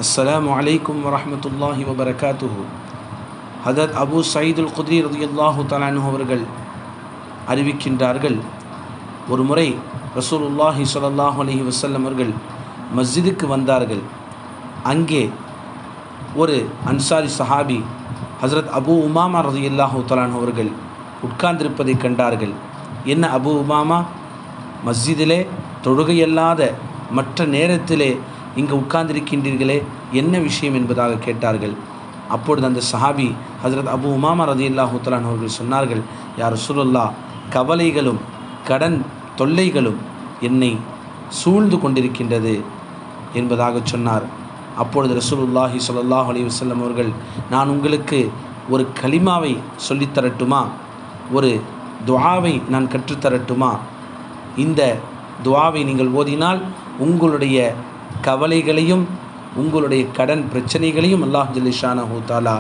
அஸ்ஸலாமு அலைக்கும் வரஹ்மத்துல்லாஹி வபரகாத்துஹு. ஹதரத் அபு சயீதுல் குத்ரி ரலியல்லாஹு தஆலா அன்ஹு அவர்கள் அறிவிக்கின்றார்கள், ஒரு முறை ரசூலுல்லாஹி ஸல்லல்லாஹு அலைஹி வஸல்லம் அவர்கள் மஸ்ஜிதுக்கு வந்தார்கள். அங்கே ஒரு அன்சாரி சஹாபி ஹஸ்ரத் அபு உமாமா ரலியல்லாஹு தஆலா அன்ஹு அவர்கள் உட்கார்ந்திருப்பதை கண்டார்கள். என்ன அபு உமாமா, மஸ்ஜிதிலே தொழுகையல்லாத மற்ற நேரத்திலே இங்கே உட்கார்ந்திருக்கின்றீர்களே, என்ன விஷயம் என்பதாக கேட்டார்கள். அப்பொழுது அந்த சஹாபி ஹஸ்ரத் அபு உமாமா ரலியல்லாஹு தஆலா அன்ஹு அவர்கள் சொன்னார்கள், யா ரசூலுல்லாஹ், கவலைகளும் கடன் தொல்லைகளும் என்னை சூழ்ந்து கொண்டிருக்கின்றது என்பதாக சொன்னார். அப்பொழுது ரசூலுல்லாஹி ஸல்லல்லாஹு அலைஹி வஸல்லம் அவர்கள், நான் உங்களுக்கு ஒரு கலிமாவை சொல்லித்தரட்டுமா, ஒரு துஆவை நான் கற்றுத்தரட்டுமா? இந்த துஆவை நீங்கள் ஓதினால் உங்களுடைய கவலைகளையும் உங்களுடைய கடன் பிரச்சனைகளையும் அல்லாஹ் ஜல்ல ஷானஹு தஆலா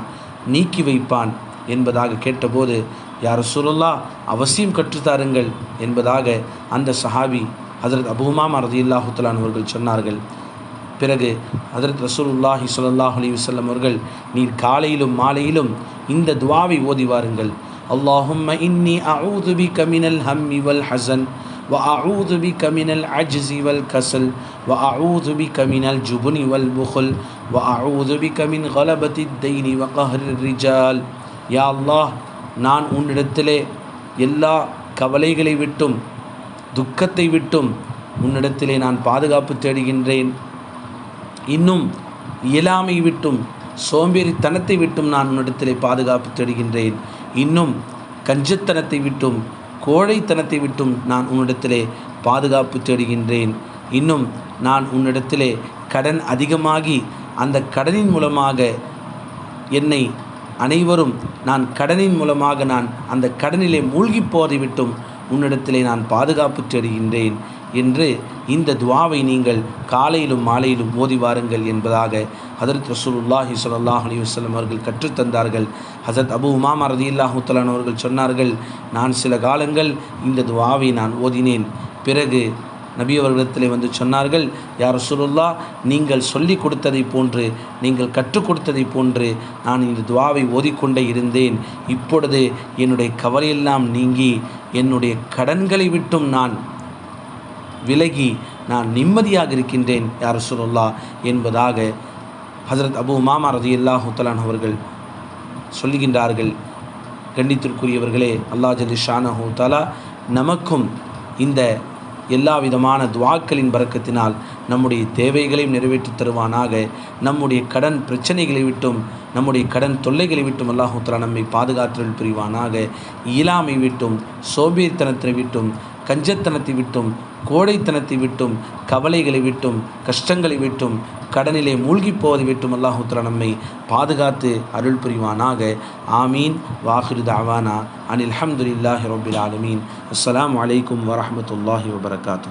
நீக்கி வைப்பான் என்பதாக கேட்டபோது, யா ரசூலுல்லாஹ், அவசியம் கற்றுத்தாருங்கள் என்பதாக அந்த சஹாபி ஹஜ்ரத் அபூ உமாமா ரலியல்லாஹு தஆலா அவர்கள் சொன்னார்கள். பிறகு ஹஜ்ரத் ரசூலுல்லாஹி ஸல்லல்லாஹு அலைஹி வஸல்லம் அவர்கள், நீர் காலையிலும் மாலையிலும் இந்த துஆவை ஓதி வாருங்கள். அல்லாஹும்ம இன்னி அஊது பிக மினல் ஹம்மி வல் ஹஸன் وأعوذ بك من العجز والكسل وأعوذ بك من الجبن والبخل وأعوذ بك من غلبة الدين وقهر الرجال. யா அல்லாஹ், நான் உன்னிடத்திலே எல்லா கவலைகளை விட்டும் துக்கத்தை விட்டும் உன்னிடத்திலே நான் பாதுகாப்பு தேடுகின்றேன். இன்னும் இயலாமை விட்டும் சோம்பேறித்தனத்தை விட்டும் நான் உன்னிடத்திலே பாதுகாப்பு தேடுகின்றேன். இன்னும் கஞ்சத்தனத்தை விட்டும் கோழைத்தனத்தை விட்டும் நான் உன்னிடத்திலே பாதுகாப்பு தேடுகின்றேன். இன்னும் நான் உன்னிடத்திலே கடன் அதிகமாகி அந்த கடனின் மூலமாக என்னை அனைவரும் நான் கடனின் மூலமாக நான் அந்த கடனிலே மூழ்கி போவதை விட்டும் உன்னிடத்திலே நான் பாதுகாப்பு தேடுகின்றேன் என்று இந்த துஆவை நீங்கள் காலையிலும் மாலையிலும் ஓதி வாருங்கள் என்பதாக ஹஜ்ரத் ரசூலுல்லாஹி ஸல்லல்லாஹு அலைஹி வஸல்லம் அவர்கள் கற்றுத்தந்தார்கள். ஹஜ்ரத் அபூ உமாமா ரலியல்லாஹு தஆலா அவர்கள் சொன்னார்கள், நான் சில காலங்கள் இந்த துஆவை நான் ஓதினேன். பிறகு நபி அவர்களிடத்திலே வந்து சொன்னார்கள், யா ரசூலுல்லாஹ், நீங்கள் சொல்லி கொடுத்ததை போன்று நீங்கள் கற்றுக் கொடுத்ததை போன்று நான் இந்த துஆவை ஓதிக்கொண்டே இருந்தேன். இப்பொழுது என்னுடைய கவலையெல்லாம் நீங்கி என்னுடைய கடன்களை விட்டும் நான் விலகி நான் நிம்மதியாக இருக்கின்றேன் யா ரசூலுல்லாஹ் என்பதாக ஹஜ்ரத் அபூ உமாமா ரலியல்லாஹு தஆலா அவர்கள் சொல்லுகின்றார்கள். கண்டித்திற்குரியவர்களே, அல்லாஹ் ஜல்ல ஷானஹு தஆலா நமக்கும் இந்த எல்லா விதமான துஆக்களின் பரக்கத்தினால் நம்முடைய தேவைகளையும் நிறைவேற்றி தருவானாக. நம்முடைய கடன் பிரச்சனைகளை விட்டும் நம்முடைய கடன் தொல்லைகளை விட்டும் அல்லாஹு தஆலா நம்மை பாதுகாத்தல் புரிவானாக. இயலாமை விட்டும் சோம்பேறித்தனத்தை விட்டும் கஞ்சத்தனத்தை விட்டும் கோடைத்தனத்தை விட்டும் கவலைகளை விட்டும் கஷ்டங்களை விட்டும் கடனிலே மூழ்கி போவதை விட்டும் அல்லாஹு தஆலா நம்மை பாதுகாத்து அருள் புரிவானாக. ஆமீன். வாஹிரு தஅவானா அனில் ஹம்துலில்லாஹி ரப்பில் ஆலமீன். அஸ்ஸலாமு அலைக்கும் வரஹ்மத்துல்லாஹி வபரகாத்துஹு.